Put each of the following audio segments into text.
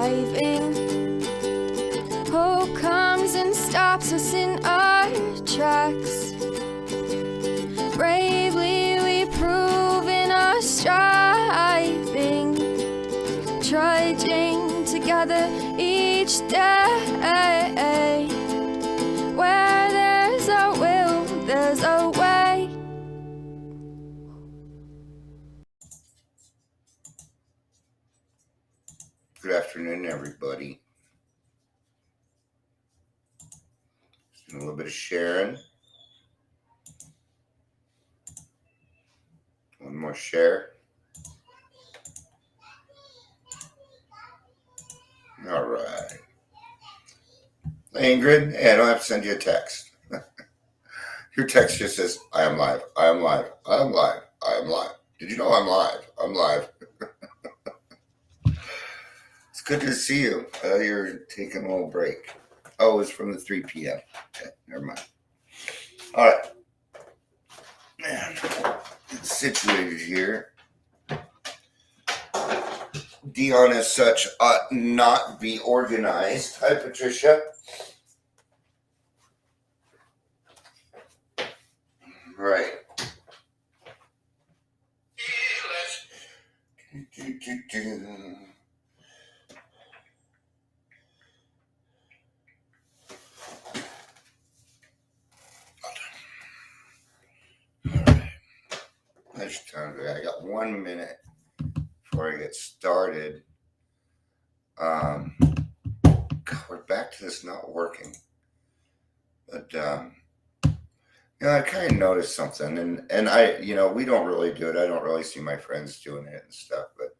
driving. Hope comes and stops us in our tracks. Bravely we prove in our striving, trudging together each day. Where there's a will, there's a way. Good afternoon, everybody. Just doing a little bit of sharing. One more share. All right. Ingrid, hey, I don't have to send you a text. Your text just says, I am live, I am live, I am live, I am live. Did you know I'm live? I'm live. It's good to see you. You're taking a little break. Oh, it's from the 3 p.m. Okay, never mind. All right. Man, it's situated here. Dion, as such, ought not be organized. Hi, Patricia. Right. I got 1 minute before I get started. God, we're back to this not working. But I kind of noticed something, and I, we don't really do it. I don't really see my friends doing it and stuff, but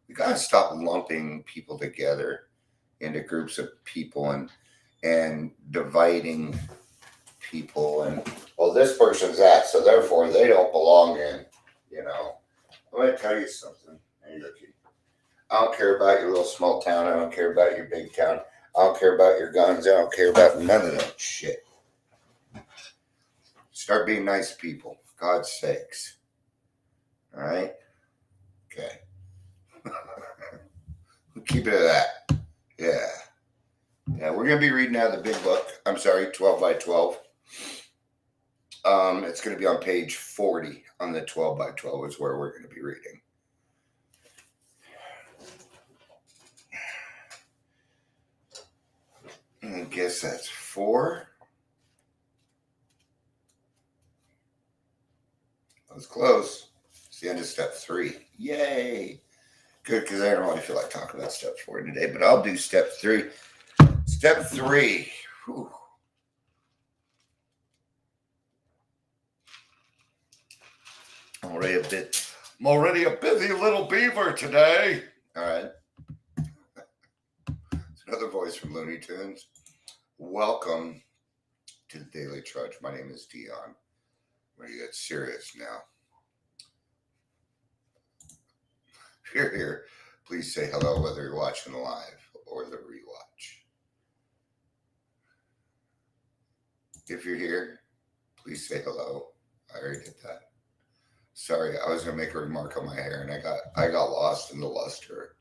we got to stop lumping people together into groups of people and dividing people and, well, this person's that, so therefore they don't belong in, I'm going to tell you something. I don't care about your little small town. I don't care about your big town. I don't care about your guns. I don't care about none of that shit. Start being nice people, for God's sakes. All right? Okay. We'll keep it at that. Yeah, we're going to be reading out of the big book. I'm sorry, 12 by 12. It's going to be on page 40 on the 12 by 12 is where we're going to be reading. I guess that's 4. That was close. It's the end of step 3. Yay! Good, because I don't really feel like talking about step 4 today, but I'll do step 3. Step 3. Whew. I'm already a busy little beaver today. All right. It's another voice from Looney Tunes. Welcome to the Daily Trudge. My name is Dion. We're going to get serious now. If you're here, please say hello, whether you're watching live or the rewatch. If you're here, please say hello. I already did that. Sorry, I was going to make a remark on my hair, and I got lost in the luster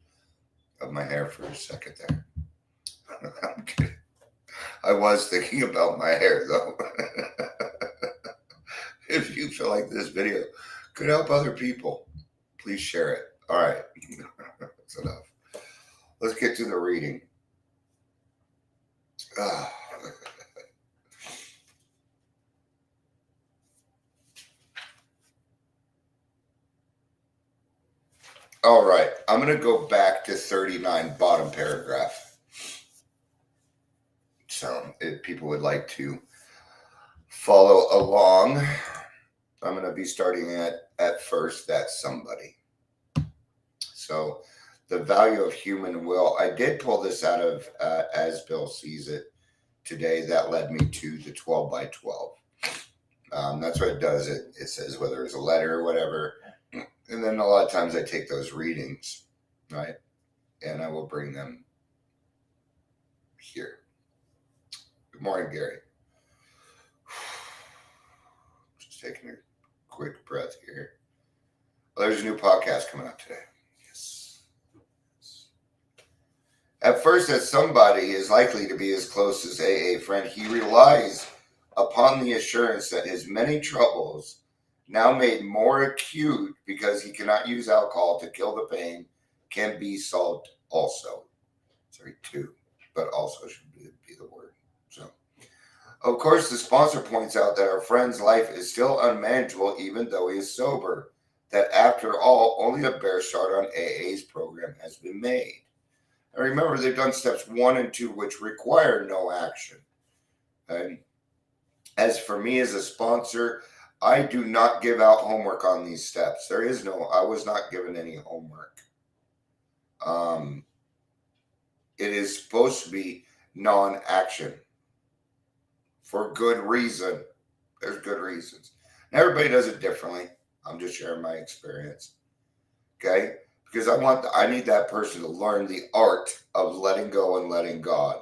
of my hair for a second there. I'm kidding. I was thinking about my hair, though. If you feel like this video could help other people, please share it. All right. That's enough. Let's get to the reading. All right. I'm going to go back to 39, bottom paragraph. So if people would like to follow along, I'm going to be starting at first, that's somebody. So the value of human will. I did pull this out of As Bill Sees It today. That led me to the 12 by 12. That's what it does. It says whether it's a letter or whatever. And then a lot of times I take those readings, right? And I will bring them here. Good morning, Gary. Just taking a quick breath here. Well, there's a new podcast coming out today. Yes. At first, as somebody is likely to be his closest AA friend, he relies upon the assurance that his many troubles, now made more acute because he cannot use alcohol to kill the pain, can be solved also. Sorry, too, but also should be the word. So, of course, the sponsor points out that our friend's life is still unmanageable even though he is sober. That after all, only a bare start on AA's program has been made. And remember, they've done steps 1 and 2, which require no action. And as for me as a sponsor, I do not give out homework on these steps. I was not given any homework. It is supposed to be non-action for good reason. There's good reasons. And everybody does it differently. I'm just sharing my experience. Okay? Because I need that person to learn the art of letting go and letting God.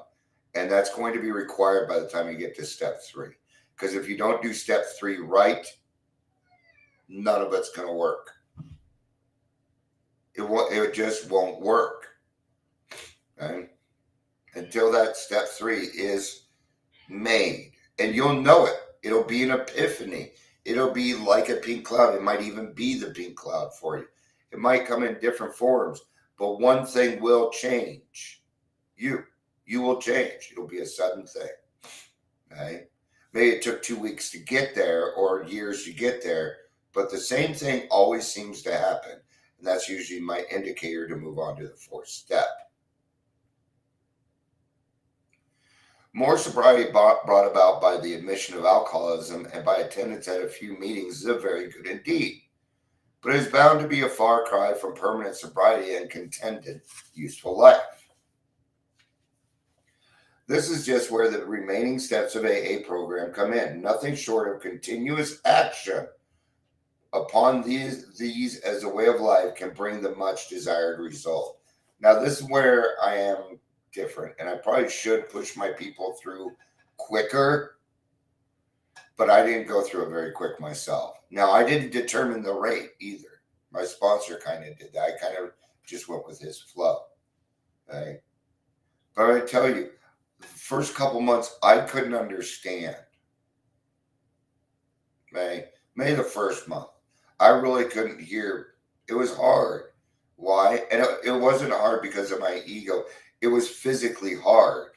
And that's going to be required by the time you get to step 3. Because if you don't do step 3 right, none of it's going to work. It just won't work. Okay? Until that step 3 is made. And you'll know it. It'll be an epiphany. It'll be like a pink cloud. It might even be the pink cloud for you. It might come in different forms. But one thing will change. You will change. It'll be a sudden thing. Okay? Maybe it took 2 weeks to get there or years to get there. But the same thing always seems to happen. And that's usually my indicator to move on to the 4th step. More sobriety brought about by the admission of alcoholism and by attendance at a few meetings is a very good indeed. But it is bound to be a far cry from permanent sobriety and contented, useful life. This is just where the remaining steps of AA program come in. Nothing short of continuous action upon these as a way of life can bring the much desired result. Now, this is where I am different, and I probably should push my people through quicker, but I didn't go through it very quick myself. Now, I didn't determine the rate either. My sponsor kind of did that. I kind of just went with his flow. Okay? But I tell you, the first couple months, I couldn't understand. Okay? Maybe the first month, I really couldn't hear. It was hard. Why? And it wasn't hard because of my ego. It was physically hard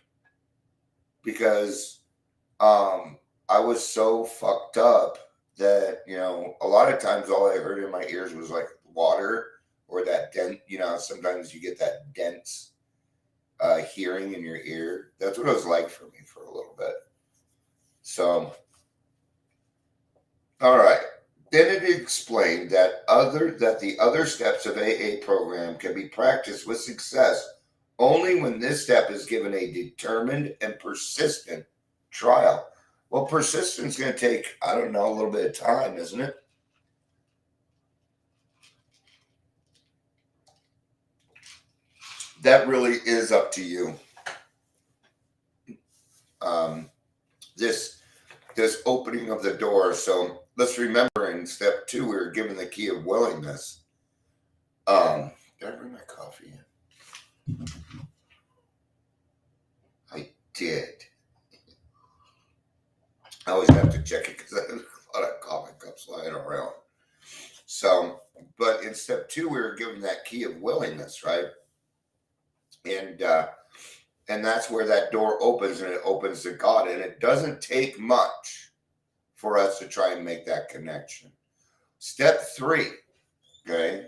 because I was so fucked up that, a lot of times all I heard in my ears was like water or that dent, sometimes you get that dense hearing in your ear. That's what it was like for me for a little bit. So, all right. Then it explained that the other steps of AA program can be practiced with success only when this step is given a determined and persistent trial. Well, persistence is going to take, a little bit of time, isn't it? That really is up to you. This opening of the door. So let's remember in step 2, we were given the key of willingness. Did I bring my coffee in? I did. I always have to check it because I have a lot of coffee cups lying around. So, but in step 2, we were given that key of willingness, right? And that's where that door opens, and it opens to God. And it doesn't take much for us to try and make that connection. Step 3, okay,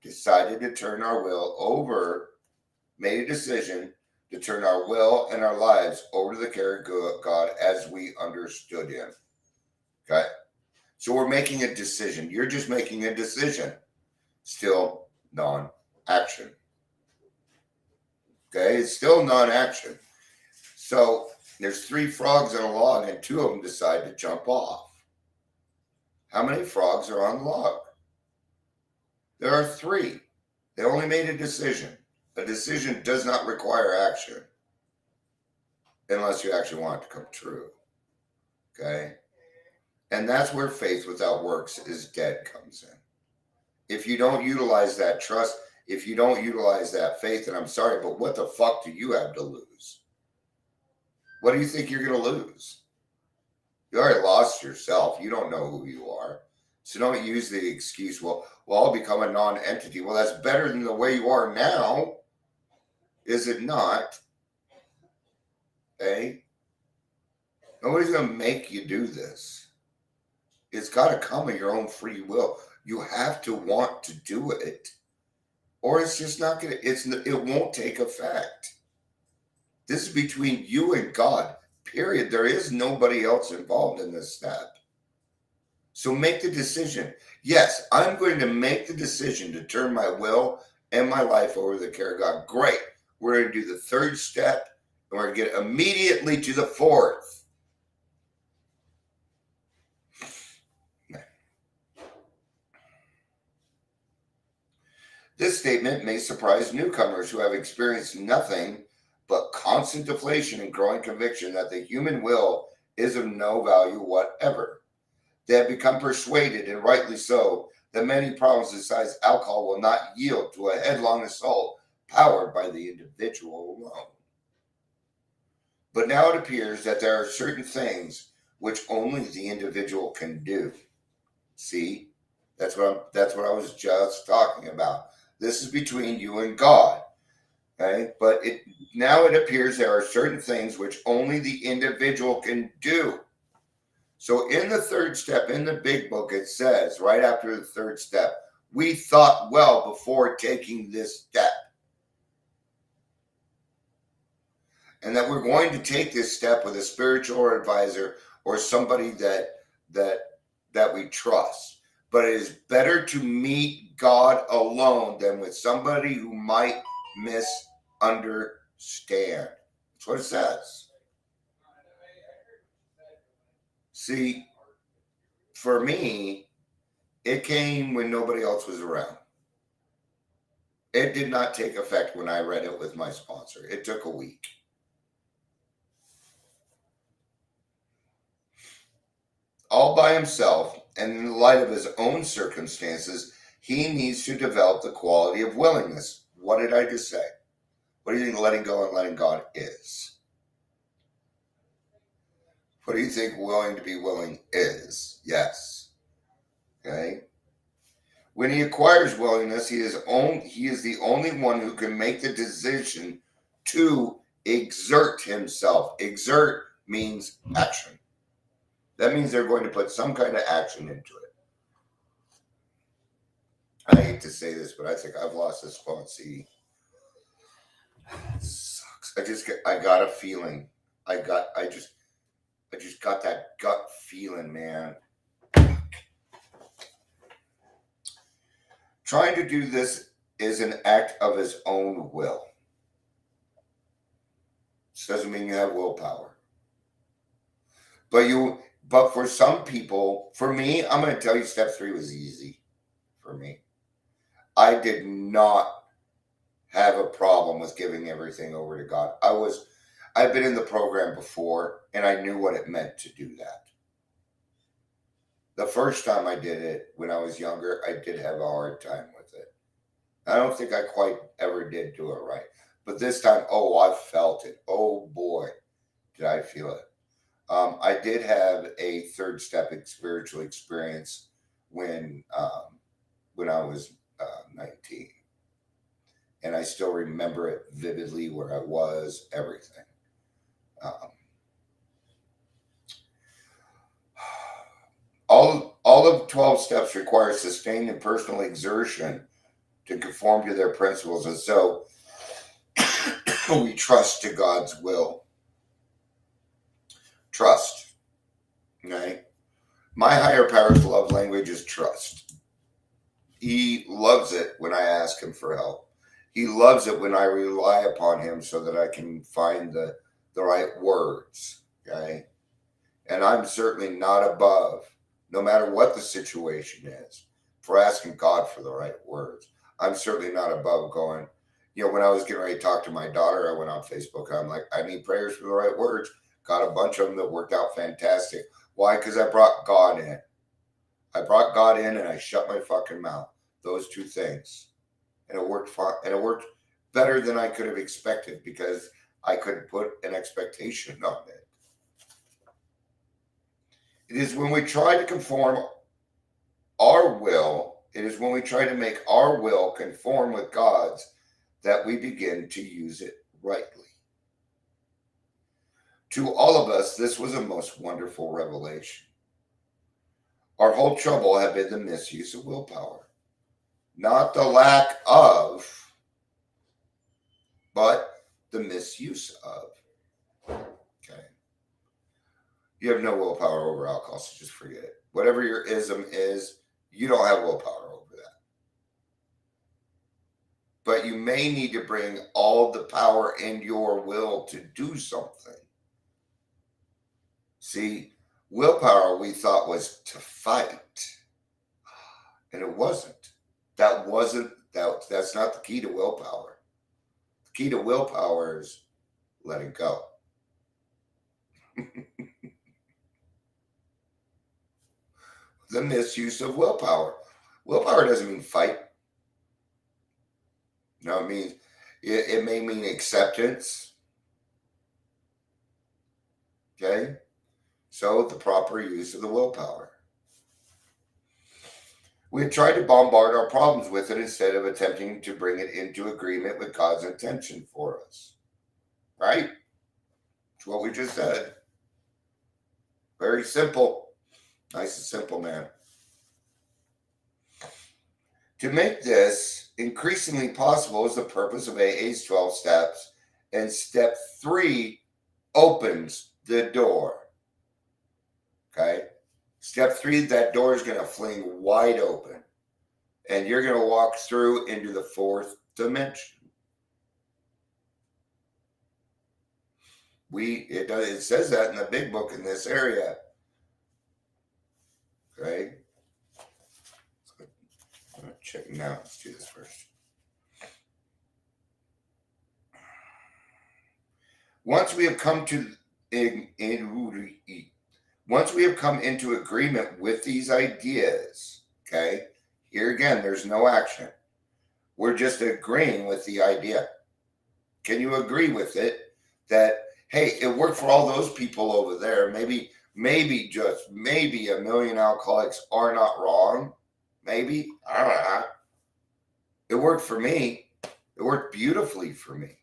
decided to turn our will over, made a decision to turn our will and our lives over to the care of God as we understood him. Okay? So we're making a decision. You're just making a decision. Still non-action. Okay? It's still non-action. So there's 3 frogs on a log and 2 of them decide to jump off. How many frogs are on the log? There are 3. They only made a decision. A decision does not require action unless you actually want it to come true. Okay? And that's where faith without works is dead comes in. If you don't utilize that trust, if you don't utilize that faith, and I'm sorry, but what the fuck do you have to lose? What do you think you're going to lose? You already lost yourself. You don't know who you are. So don't use the excuse, well, I'll become a non-entity. Well, that's better than the way you are now. Is it not? Okay? Nobody's going to make you do this. It's got to come of your own free will. You have to want to do it, or it's just not going to, it won't take effect. This is between you and God, period. There is nobody else involved in this step. So make the decision. Yes, I'm going to make the decision to turn my will and my life over to the care of God. Great. We're going to do the third step, and we're going to get immediately to the fourth. This statement may surprise newcomers who have experienced nothing but constant deflation and growing conviction that the human will is of no value whatever. They have become persuaded, and rightly so, that many problems besides alcohol will not yield to a headlong assault powered by the individual alone. But now it appears that there are certain things which only the individual can do. See, that's what I was just talking about. This is between you and God. Okay? But now it appears there are certain things which only the individual can do. So in the third step, in the big book, it says, right after the third step, we thought well before taking this step. And that we're going to take this step with a spiritual advisor or somebody that we trust. But it is better to meet God alone than with somebody who might misunderstand. That's what it says. See, for me, it came when nobody else was around. It did not take effect when I read it with my sponsor. It took a week. All by himself, and in the light of his own circumstances, he needs to develop the quality of willingness. What did I just say? What do you think letting go and letting God is? What do you think willing to be willing is? Yes. Okay. When he acquires willingness, he is the only one who can make the decision to exert himself. Exert means action. That means they're going to put some kind of action into it. I hate to say this, but I think I've lost this phone. See, it sucks. I got a feeling. I just got that gut feeling, man. Trying to do this is an act of his own will. This doesn't mean you have willpower. But for some people, for me, I'm going to tell you step 3 was easy for me. I did not have a problem with giving everything over to God. I've been in the program before, and I knew what it meant to do that. The first time I did it, when I was younger, I did have a hard time with it. I don't think I quite ever did do it right. But this time, I felt it. Oh boy, did I feel it. I did have a third step spiritual experience when I was 19. And I still remember it vividly, where I was, everything. All of 12 steps require sustained and personal exertion to conform to their principles. And so we trust to God's will. Trust. Okay? My higher power's love language is trust. He loves it when I ask him for help. He loves it when I rely upon him so that I can find the right words. Okay? And I'm certainly not above, no matter what the situation is, for asking God for the right words. I'm certainly not above going, when I was getting ready to talk to my daughter, I went on Facebook. I'm like, I need prayers for the right words. Got a bunch of them that worked out fantastic. Why? Because I brought God in. I brought God in and I shut my fucking mouth. Those two things. and it worked fine, and it worked better than I could have expected because I could put an expectation on it. It is when we try to conform our will, it is when we try to make our will conform with God's that we begin to use it rightly. To all of us, this was a most wonderful revelation. Our whole trouble had been the misuse of willpower, not the lack of, but the misuse of. Okay. You have no willpower over alcohol, so just forget it. Whatever your ism is, you don't have willpower over that. But you may need to bring all the power in your will to do something. See, willpower we thought was to fight, and it wasn't. That's not the key to willpower. The key to willpower is letting go. The misuse of willpower. Willpower doesn't mean fight. No, it means it may mean acceptance. Okay? So the proper use of the willpower. We have tried to bombard our problems with it instead of attempting to bring it into agreement with God's intention for us. Right? That's what we just said. Very simple. Nice and simple, man. To make this increasingly possible is the purpose of AA's 12 steps, and step 3 opens the door. Okay? Step 3, that door is going to fling wide open, and you're going to walk through into the 4th dimension. It says that in the big book in this area. Okay? I'm going to check now. Let's do this first. Once we have come into agreement with these ideas, okay? Here again, there's no action. We're just agreeing with the idea. Can you agree with it that, hey, it worked for all those people over there. Maybe a million alcoholics are not wrong. Maybe. I don't know. It worked for me. It worked beautifully for me.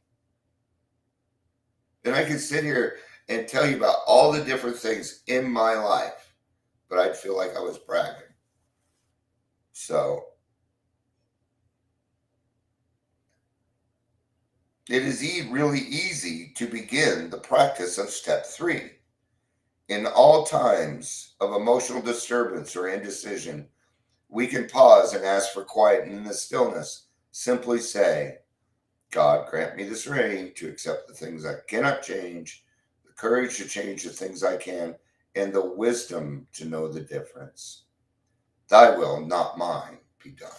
And I could sit here and tell you about all the different things in my life, but I'd feel like I was bragging. So, it is really easy to begin the practice of step 3. In all times of emotional disturbance or indecision, we can pause and ask for quiet and in the stillness. Simply say, God, grant me the serenity to accept the things I cannot change, the courage to change the things I can, and the wisdom to know the difference. Thy will, not mine, be done.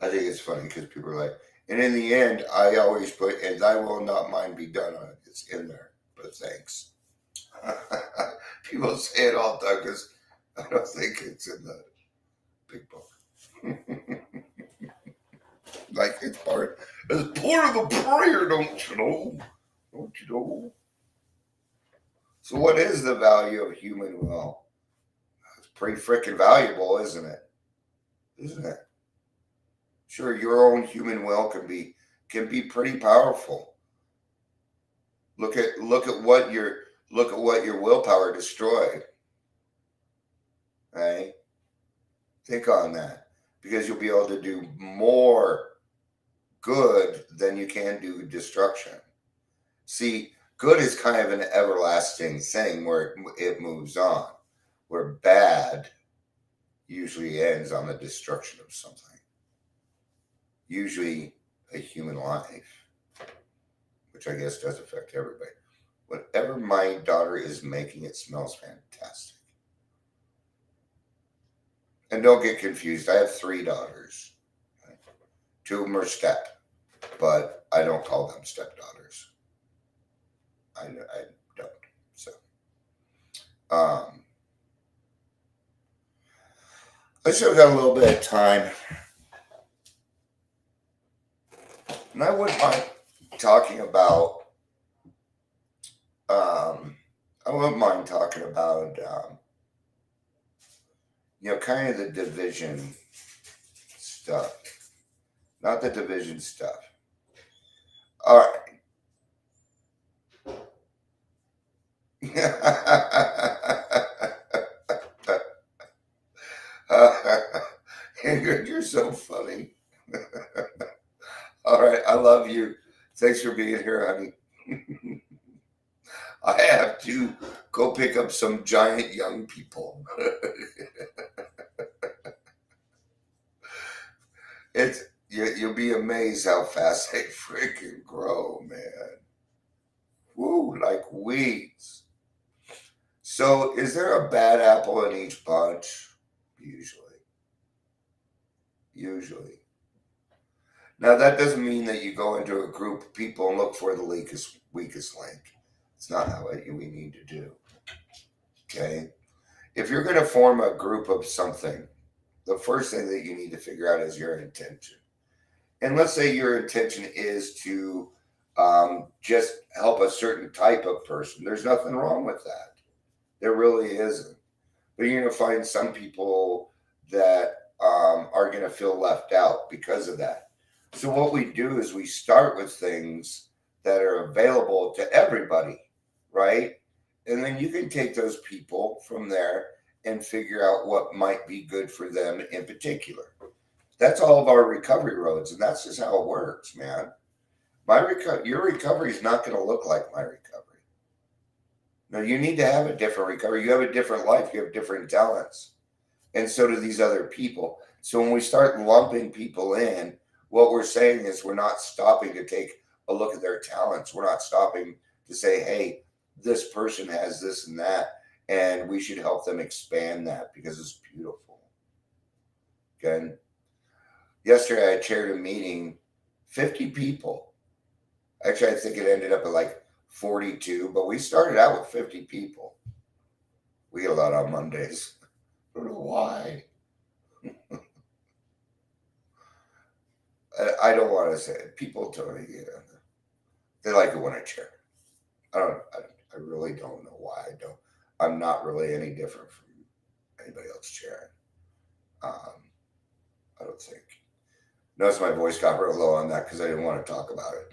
I think it's funny because people are like, and in the end, I always put, and thy will, not mine, be done on it. It's in there, but thanks. People say it all the time because I don't think it's in the big book. Like it's part of the prayer, don't you know? Don't you know? So what is the value of human will? It's pretty freaking valuable, isn't it? Isn't it? Sure, your own human will can be pretty powerful. Look at what your willpower destroyed. Right? Think on that. Because you'll be able to do more good than you can do destruction. See, good is kind of an everlasting thing where it moves on, where bad usually ends on the destruction of something. Usually a human life, which I guess does affect everybody. Whatever my daughter is making, it smells fantastic. And don't get confused. I have 3 daughters. 2 of them are step, but I don't call them stepdaughters. I don't. So, I still got a little bit of time, and I wouldn't mind talking about. I wouldn't mind talking about, kind of the division stuff, not the division stuff. All right. Ingrid, you're so funny. All right, I love you. Thanks for being here, honey. I have to go pick up some giant young people. You'll be amazed how fast they freaking grow, man. Woo, like weeds. So, is there a bad apple in each bunch? Usually. Usually. Now, that doesn't mean that you go into a group of people and look for the weakest link. It's not how we need to do. Okay? If you're going to form a group of something, the first thing that you need to figure out is your intention. And let's say your intention is to just help a certain type of person. There's nothing wrong with that. There really isn't. But you're going to find some people that are going to feel left out because of that. So what we do is we start with things that are available to everybody, right? And then you can take those people from there and figure out what might be good for them in particular. That's all of our recovery roads, and that's just how it works, man. Your recovery is not going to look like my recovery. No, you need to have a different recovery. You have a different life. You have different talents, and so do these other people. So when we start lumping people in, what we're saying is we're not stopping to take a look at their talents. We're not stopping to say, hey, this person has this and that, and we should help them expand that because it's beautiful. Okay. Yesterday, I chaired a meeting, 50 people. Actually, I think it ended up at like 42, but we started out with 50 people. We get a lot on Mondays. I don't know why. I don't want to say it. People tell me, they like it when I chair. I really don't know why I don't. I'm not really any different from anybody else chairing. I don't think. Notice my voice got real low on that because I didn't want to talk about it.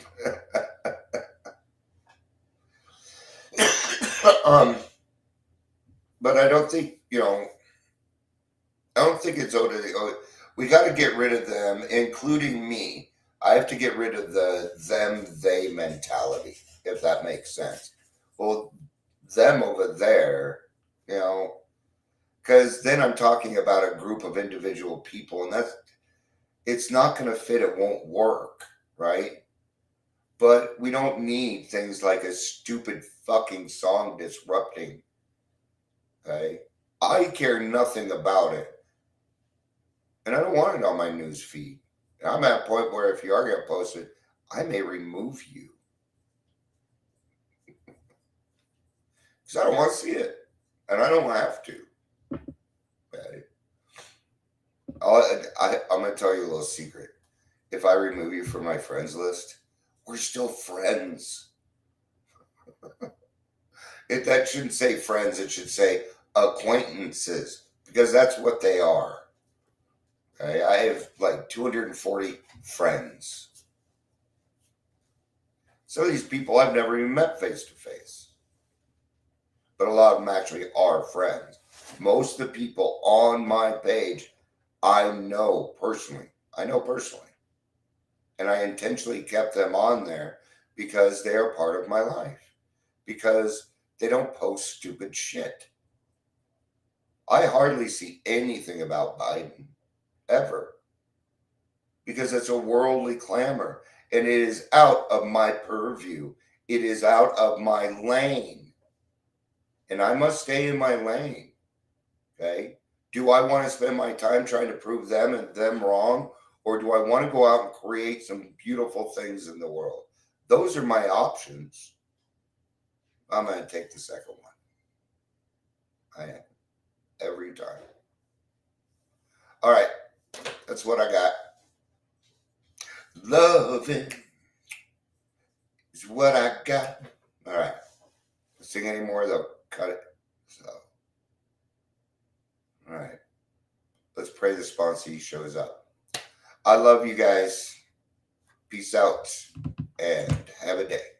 But I don't think, I don't think it's we got to get rid of them, including me. I have to get rid of the them, they mentality, if that makes sense. Well, them over there, because then I'm talking about a group of individual people, and it's not going to fit. It won't work, right? But we don't need things like a stupid fucking song disrupting. Okay? I care nothing about it. And I don't want it on my news feed. And I'm at a point where if you are going to post it, I may remove you. Because I don't want to see it. And I don't have to. Okay? I'm going to tell you a little secret. If I remove you from my friends list, we're still friends. That shouldn't say friends. It should say acquaintances. Because that's what they are. Okay? I have like 240 friends. Some of these people I've never even met face to face. But a lot of them actually are friends. Most of the people on my page, I know personally. And I intentionally kept them on there because they are part of my life. Because they don't post stupid shit. I hardly see anything about Biden, ever. Because it's a worldly clamor. And it is out of my purview. It is out of my lane. And I must stay in my lane. Okay? Do I want to spend my time trying to prove them and them wrong? Or do I want to go out and create some beautiful things in the world? Those are my options. I'm going to take the second one. I am. Every time. All right. That's what I got. Loving is what I got. All right. Sing any more, they'll cut it. So, all right. Let's pray the sponsee shows up. I love you guys. Peace out and have a day.